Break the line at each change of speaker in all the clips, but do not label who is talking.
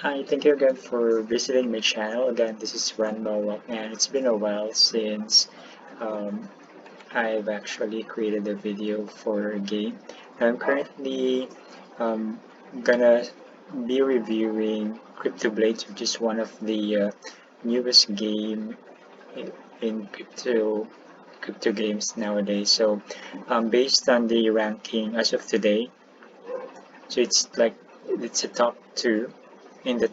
Hi, thank you again for visiting my channel. Again, this is Ranmo, and it's been a while since um, I've actually created a video for a game. I'm currently um, gonna be reviewing CryptoBlades, which is one of the newest game in crypto games nowadays. So, based on the ranking as of today, so it's a top two in the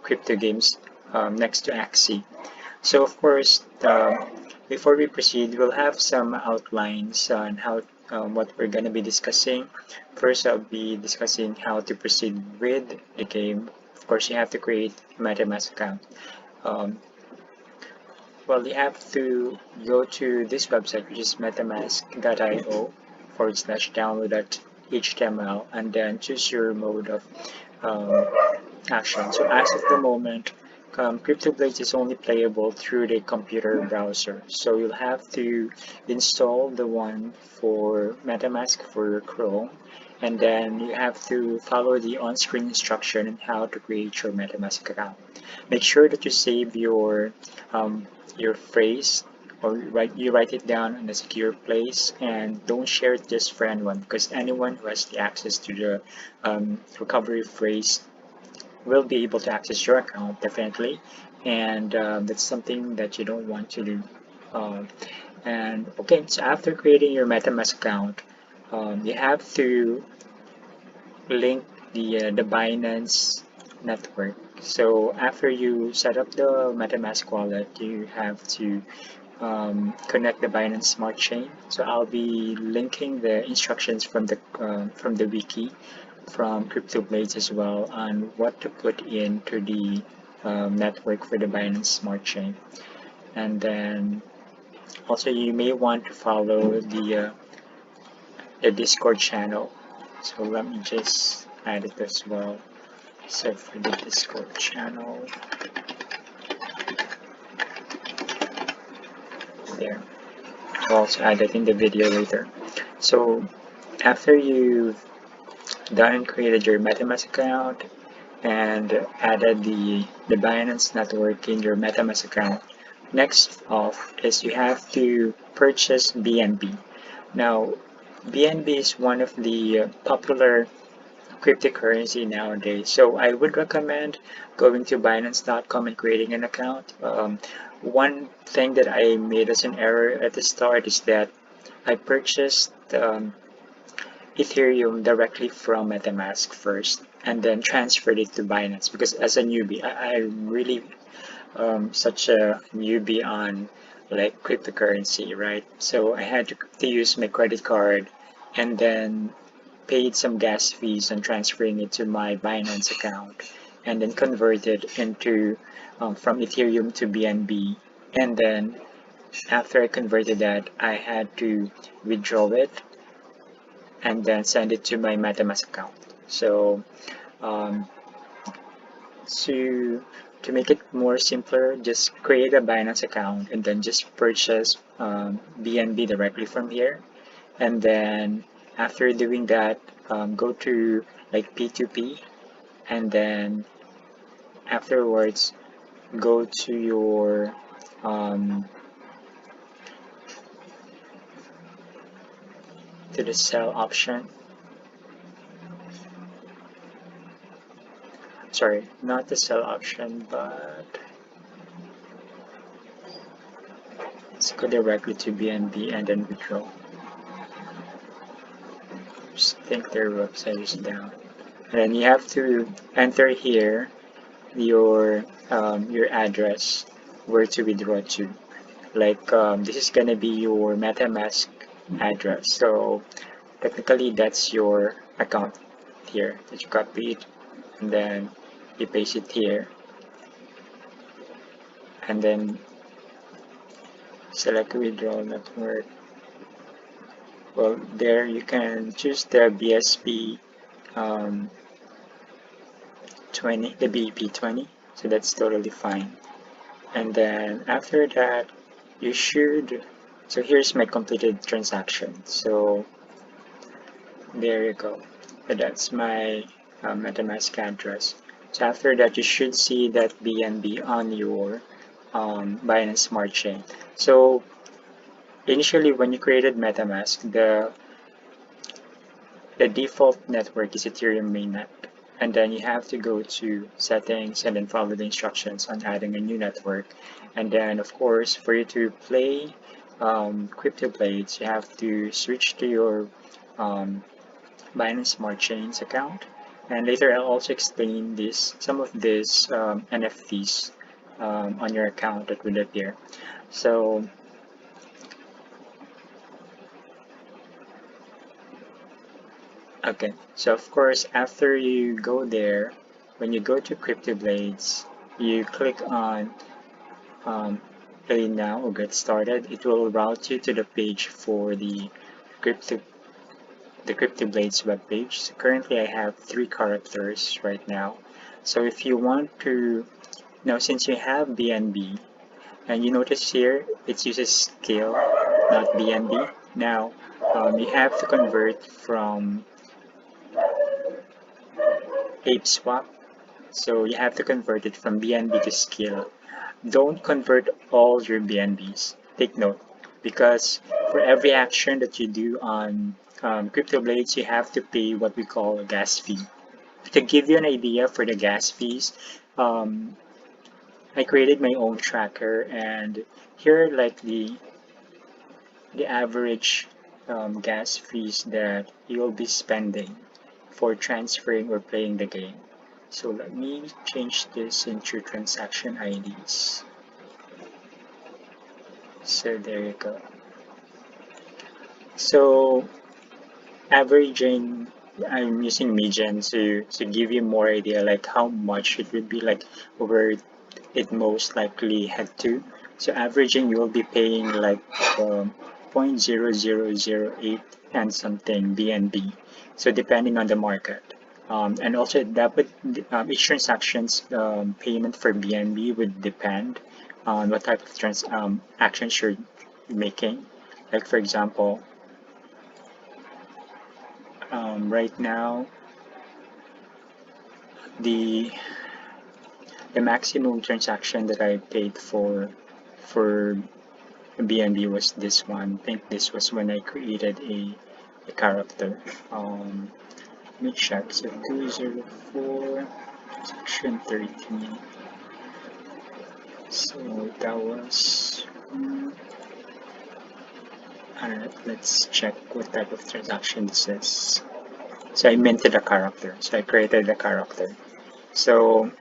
crypto games next to Axie. So of course, before we proceed, we'll have some outlines on how what we're going to be discussing. First, I'll be discussing how to proceed with the game. Of course, you have to create a MetaMask account. Um, well, you have to go to this website, which is metamask.io /download.html, and then choose your mode of um, action. So as of the moment, CryptoBlades is only playable through the computer browser. So you'll have to install the one for MetaMask for Chrome, and then you have to follow the on-screen instruction on how to create your MetaMask account. Make sure that you save your phrase or you write it down in a secure place, and don't share it just for anyone, because anyone who has the access to the recovery phrase will be able to access your account definitely, and that's something that you don't want to do. Um, and okay, so after creating your MetaMask account, you have to link the Binance network. So after you set up the MetaMask wallet, you have to connect the Binance Smart Chain. So I'll be linking the instructions from the wiki from CryptoBlades as well on what to put into the network for the Binance Smart Chain. And then also you may want to follow the Discord channel. So let me just add it as well. So for the Discord channel, there. I'll also add it in the video later. So after you've done created your MetaMask account and added the Binance network in your MetaMask account, next off is you have to purchase BNB. Now, BNB is one of the popular cryptocurrency nowadays, so I would recommend going to Binance.com and creating an account. One thing that I made as an error at the start is that I purchased Ethereum directly from MetaMask first and then transferred it to Binance, because as a newbie, I'm really such a newbie on like cryptocurrency, right? So I had to use my credit card and then paid some gas fees on transferring it to my Binance account, and then converted into from Ethereum to BNB. And then after I converted that, I had to withdraw it and then send it to my MetaMask account. So um, to to make it more simpler, just create a Binance account and then just purchase BNB directly from here. And then after doing that, go to like P2P, and then afterwards go to your to the sell option. Sorry, not the sell option, but let's go directly to BNB and then withdraw. I think their website is down. And then you have to enter here your address where to withdraw to. Like this is gonna be your MetaMask address. So technically that's your account here that you copied, and then you paste it here, and then select withdrawal network. Well, there you can choose the BSP 20, the BP20, so that's totally fine. And then after that, you should, so here's my completed transaction. So there you go. So that's my MetaMask address. So after that, you should see that BNB on your Binance Smart Chain. So initially, when you created MetaMask, the default network is Ethereum mainnet. And then you have to go to settings and then follow the instructions on adding a new network. And then, of course, for you to play CryptoBlades, you have to switch to your Binance Smart Chains account. And later, I'll also explain some of these NFTs on your account that will appear. So okay, so of course, after you go there, when you go to CryptoBlades, you click on Play Now or Get Started. It will route you to the page for Crypto the CryptoBlades webpage. So currently, I have 3 characters right now. So if you want to, now since you have BNB, and you notice here it uses scale, not BNB. Now you have to convert from ApeSwap. So you have to convert it from BNB to scale. Don't convert all your BNBs. Take note, because for every action that you do on CryptoBlades, you have to pay what we call a gas fee. To give you an idea for the gas fees, I created my own tracker, and here are like the average gas fees that you'll be spending for transferring or playing the game. So let me change this into transaction IDs. So there you go. So averaging, I'm using median to give you more idea like how much it would be, like where it most likely head to. So averaging, you will be paying like 0.0008 and something BNB. So depending on the market. And also that would each transaction's payment for BNB would depend on what type of actions you're making. Like for example, right now the maximum transaction that I paid for BNB was this one. I think this was when I created a character. Let me check. So 204 section 13. So that was. Alright, let's check what type of transaction this is. So I minted a character. So I created a character. So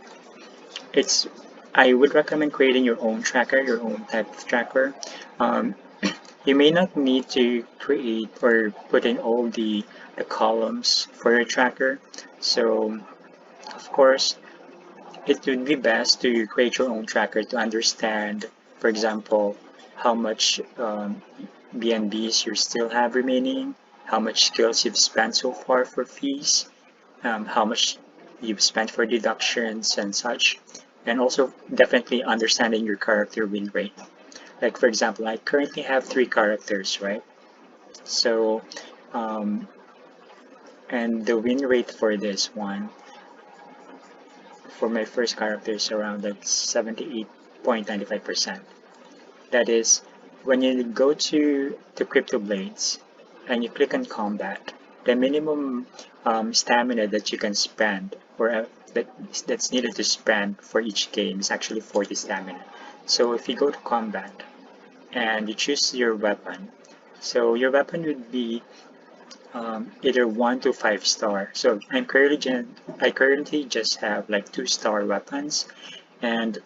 I would recommend creating your own tracker, your own type of tracker. You may not need to create or put in all the columns for your tracker. So of course, it would be best to create your own tracker to understand, for example, how much BNBs you still have remaining, how much skills you've spent so far for fees, how much you've spent for deductions and such, and also definitely understanding your character win rate. Like for example, I currently have 3 characters, right? So, and the win rate for this one, for my first character is around like 78.95%. That is, when you go to CryptoBlades and you click on combat, the minimum stamina that you can spend or that's needed to spend for each game is actually 40 stamina. So if you go to combat and you choose your weapon, so your weapon would be either 1 to 5 star. So I currently just have like 2-star weapons, and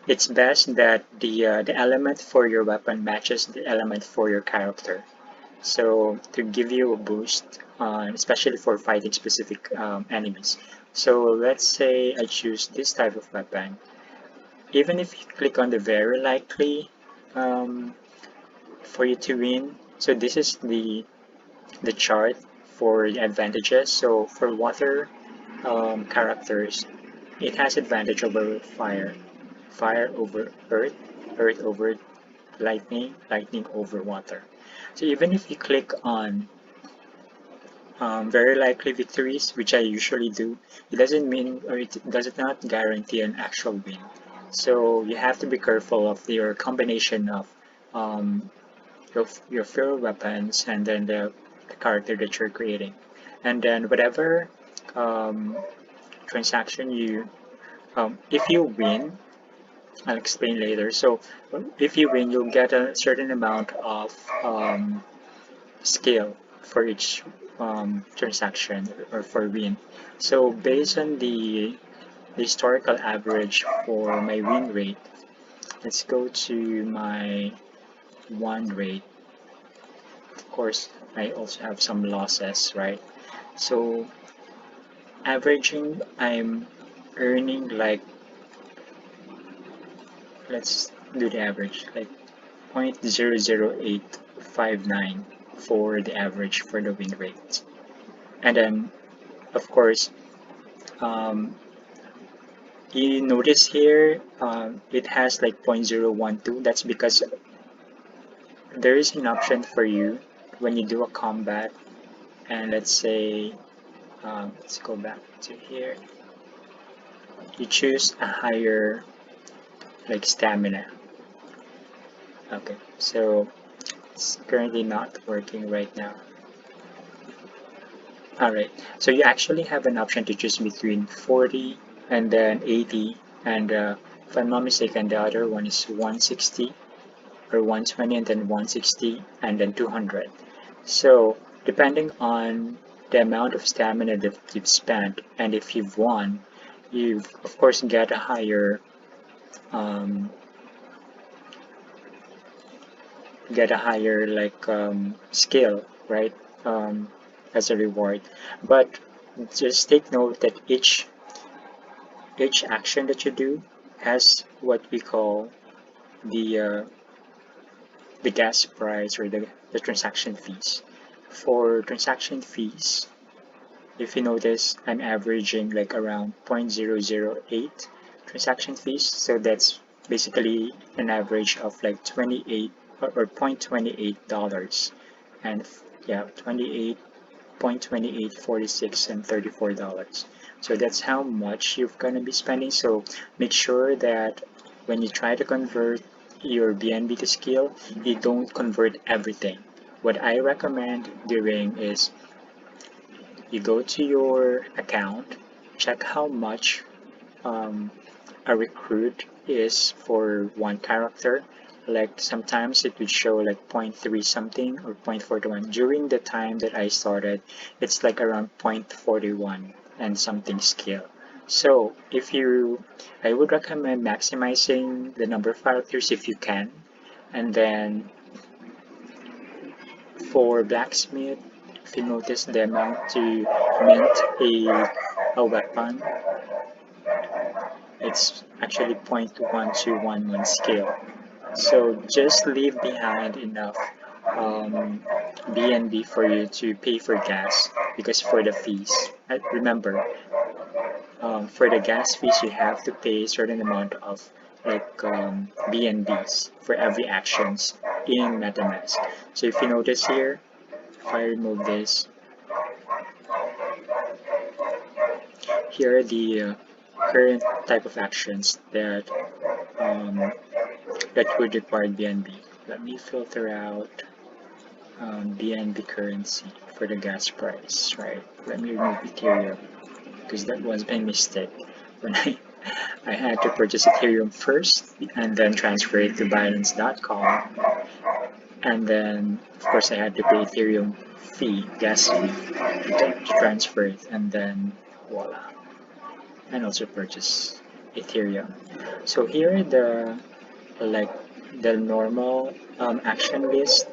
it's best that the element for your weapon matches the element for your character. So to give you a boost, especially for fighting specific enemies. So let's say I choose this type of weapon. Even if you click on the very likely for you to win, so this is the chart for the advantages. So for water characters, it has advantage over fire, fire over earth, earth over lightning, lightning over water. So even if you click on very likely victories, which I usually do, it doesn't mean, or it does not guarantee an actual win. So you have to be careful of your combination of um, your fuel weapons and then the character that you're creating. And then whatever um, transaction if you win, I'll explain later. So if you win, you'll get a certain amount of scale for each transaction or for win. So based on the historical average for my win rate, let's go to my win rate. Of course, I also have some losses, right? So averaging, I'm earning like, let's do the average, like 0.00859 for the average for the win rate. And then, of course, um, you notice here it has like 0.012. That's because there is an option for you when you do a combat, and let's say, let's go back to here. You choose a higher like stamina. Okay, so it's currently not working right now. Alright, so you actually have an option to choose between 40 and then 80, and if I'm not mistaken, the other one is 160 or 120 and then 160 and then 200. So depending on the amount of stamina that you've spent and if you've won, you of course get a higher um, like skill, right? As a reward. But just take note that each action that you do has what we call the gas price or the transaction fees. For transaction fees, if you notice, I'm averaging like around 0.008 transaction fees. So that's basically an average of like 28 or $0.28, and yeah, 28.2846 and $34. So that's how much you're gonna be spending. So make sure that when you try to convert your BNB to skill, you don't convert everything. What I recommend doing is you go to your account, check how much um, a recruit is for one character. Like sometimes it would show like 0.3 something or 0.41. During the time that I started, it's like around 0.41 and something skill. So I would recommend maximizing the number of characters if you can. And then for blacksmith, if you notice the amount to mint a weapon, it's actually 0.1211 scale. So just leave behind enough BNB for you to pay for gas, because for the fees, remember, for the gas fees you have to pay a certain amount of like BNBs for every actions in MetaMask. So if you notice here, if I remove this, here are the current type of actions that would require BNB. Let me filter out BNB currency for the gas price, right? Let me remove Ethereum because that was my mistake when I had to purchase Ethereum first and then transfer it to Binance.com, and then of course I had to pay Ethereum fee, gas fee to transfer it, and then voila, and also purchase Ethereum. So here are like the normal action list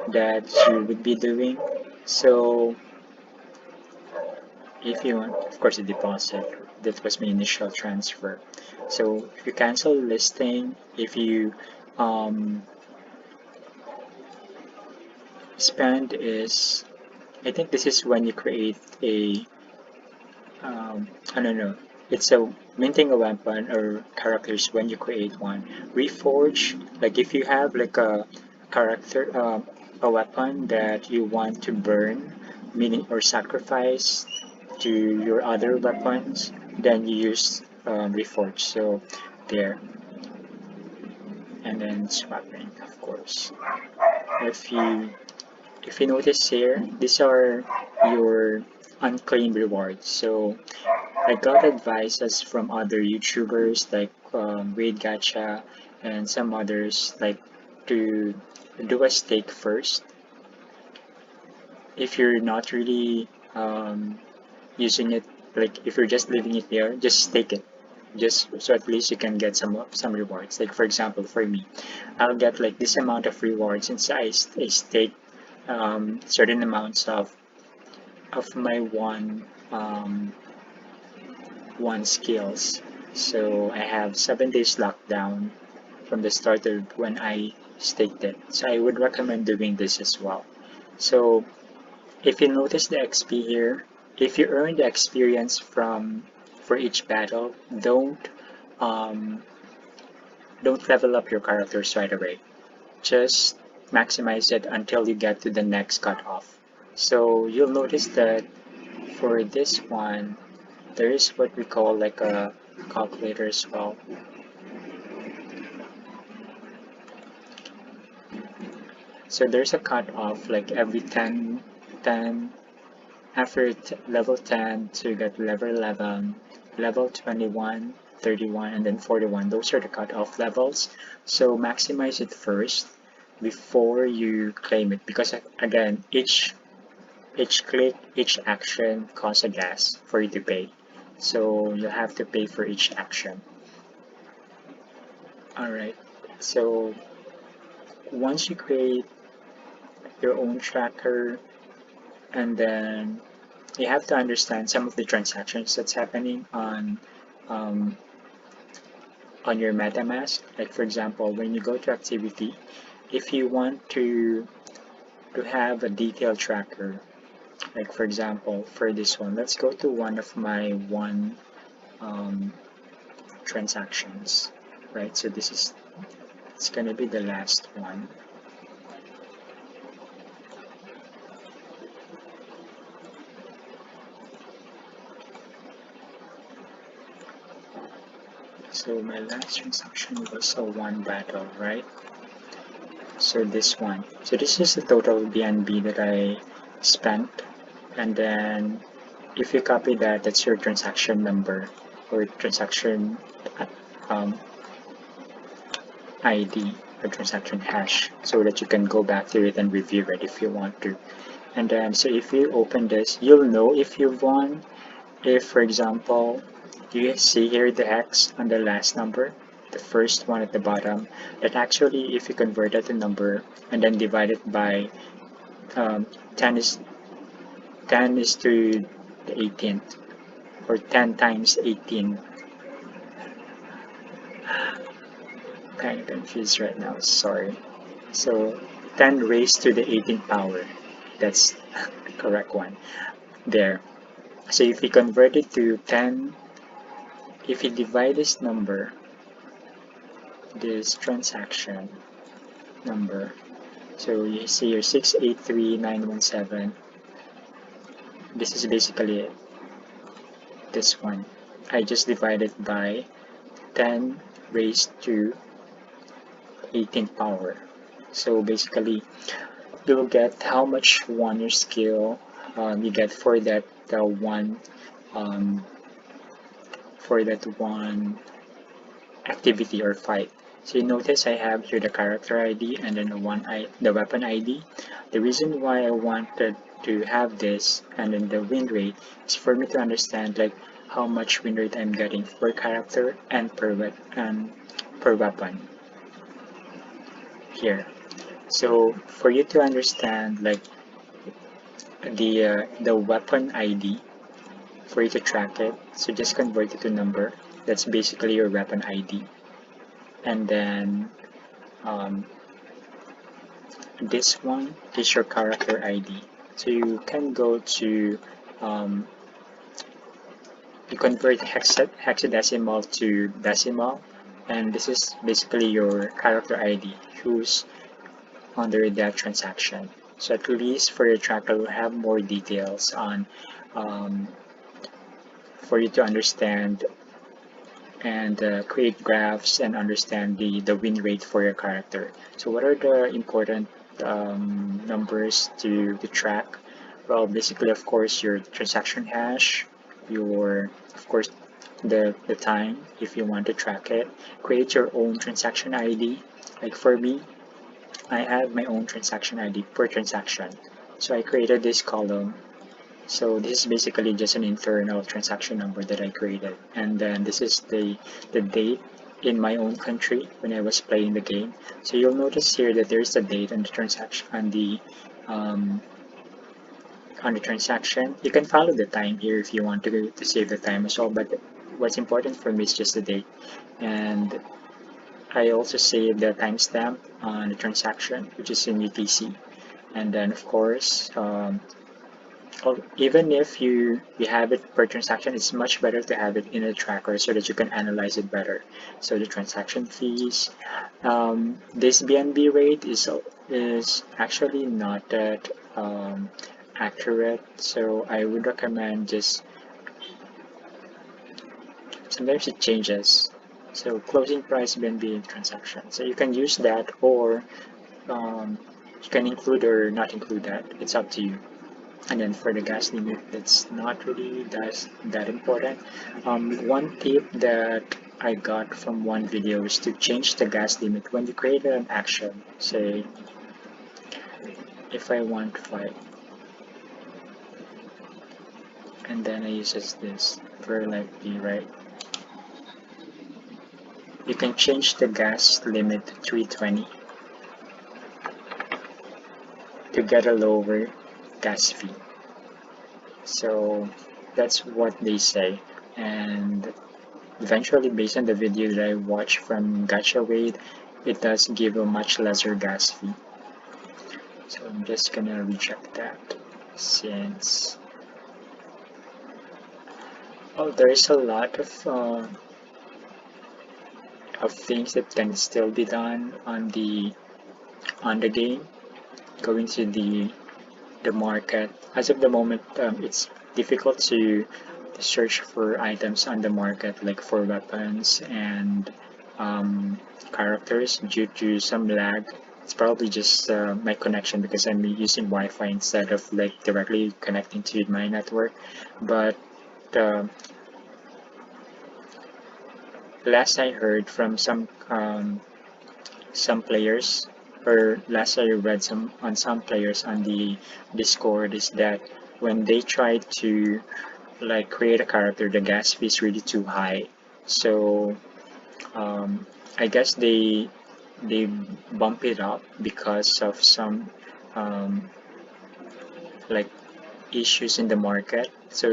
that you would be doing. So if you want, of course, a deposit, that was my initial transfer. So if you cancel listing, if you spend is, I think this is when you create I don't know, it's a minting a weapon or characters when you create one. Reforge, like if you have like a character, a weapon that you want to burn meaning or sacrifice to your other weapons, then you use reforge. So there, and then swapping, of course. If you if you notice here, these are your unclaimed rewards. So I got advices from other YouTubers like Raid Gacha and some others like to do a stake first. If you're not really using it, like if you're just leaving it there, just stake it. Just so at least you can get some rewards. Like for example, for me, I'll get like this amount of rewards since I stake certain amounts of my one skills. So I have 7 days lockdown from the start of when I staked it. So I would recommend doing this as well. So if you notice the XP here, if you earn the experience from for each battle, um, don't level up your characters right away. Just maximize it until you get to the next cutoff. So you'll notice that for this one, there is what we call like a calculator as well. So there's a cutoff like every 10 after level 10 to get level 11, level 21, 31, and then 41. Those are the cutoff levels. So maximize it first before you claim it, because again, each click, each action costs a gas for you to pay. So you'll have to pay for each action. Alright, so once you create your own tracker, and then you have to understand some of the transactions that's happening um, on your MetaMask. Like for example, when you go to activity, if you want to have a detailed tracker, like for example, for this one, let's go to one of my um, transactions, right? So it's gonna be the last one. So my last transaction was a one battle, right? So this one. So this is the total BNB that I spent, and then if you copy that, that's your transaction number or transaction um, ID or transaction hash, so that you can go back to it and review it if you want to. And then so if you open this, you'll know if you've won. If for example you see here the X on the last number, the first one at the bottom, that actually if you convert that to number and then divide it by 10 is 10 is to the 18th, or 10 times 18. Kind of confused right now, sorry. So 10 raised to the 18th power, that's the correct one there. So if you convert it to 10, if you divide this number, this transaction number, so you see your 683917, this is basically it, this one. I just divided by 10 raised to 18th power. So basically, you'll get how much wonder skill you get for that um, one activity or fight. So you notice I have here the character ID and then the weapon ID. The reason why I wanted to have this and then the win rate is for me to understand like how much win rate I'm getting per character and per weapon here. So for you to understand like the weapon ID, for you to track it, so just convert it to number. That's basically your weapon ID. And then this one is your character ID. So you can go to you convert hexadecimal to decimal, and this is basically your character ID who's under that transaction. So at least for your tracker, you'll have more details on um, for you to understand and create graphs and understand the win rate for your character. So what are the important numbers to track? Well, basically, of course, your transaction hash, your, of course, the time if you want to track it. Create your own transaction ID. Like for me, I have my own transaction ID per transaction. So I created this column. So this is basically just an internal transaction number that I created. And then this is the date in my own country when I was playing the game. So you'll notice here that there's the date on the transaction um, on the transaction. You can follow the time here if you want to save the time as well, but what's important for me is just the date. And I also save the timestamp on the transaction, which is in UTC. And then of course, even if you have it per transaction, it's much better to have it in a tracker so that you can analyze it better. So the transaction fees, this BNB rate is actually not that accurate. So I would recommend just sometimes it changes. So closing price BNB transaction. So you can use that, or you can include or not include that. It's up to you. And then for the gas limit, it's not really that important. One tip that I got from one video is to change the gas limit when you create an action. Say, if I want 5, and then I uses this for like B, right? You can change the gas limit to 320 to get a lower gas fee. So that's what they say, and eventually, based on the video that I watched from Gacha Wade, it does give a much lesser gas fee. So I'm just gonna reject that since there's a lot of things that can still be done on the game. Going to the market. As of the moment, it's difficult to search for items on the market, like for weapons and characters, due to some lag. It's probably just my connection because I'm using Wi-Fi instead of like directly connecting to my network. But uh, last I heard from some players, or last I read some players on the Discord, is that when they try to like create a character, the gas fee is really too high. So I guess they bump it up because of some um, like issues in the market. So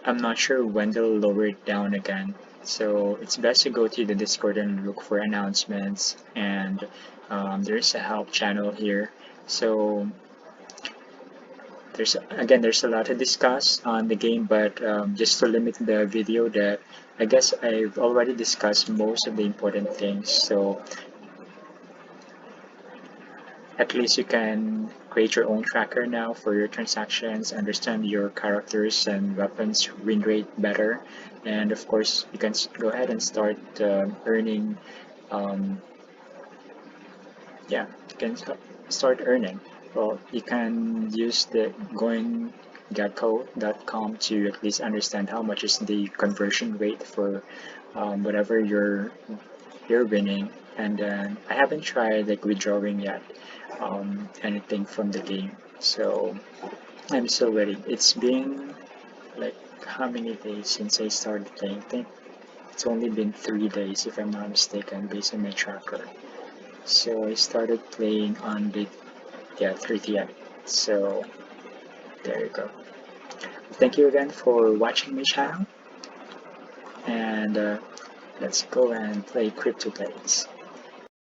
I'm not sure when they'll lower it down again. So it's best to go to the Discord and look for announcements, and there's a help channel here. So there's a lot to discuss on the game, but just to limit the video, that I guess I've already discussed most of the important things. So at least you can create your own tracker now for your transactions, understand your characters and weapons win rate better, and of course you can go ahead and start earning. Um, yeah, you can start earning. Well, you can use the GoingGecko.com to at least understand how much is the conversion rate for whatever you're winning. And then I haven't tried like withdrawing yet anything from the game, so I'm still waiting. It's been like how many days since I started playing? I think it's only been 3 days if I'm not mistaken, based on my tracker. So I started playing on the 30th. So there you go. Thank you again for watching my channel, and let's go and play CryptoBlades.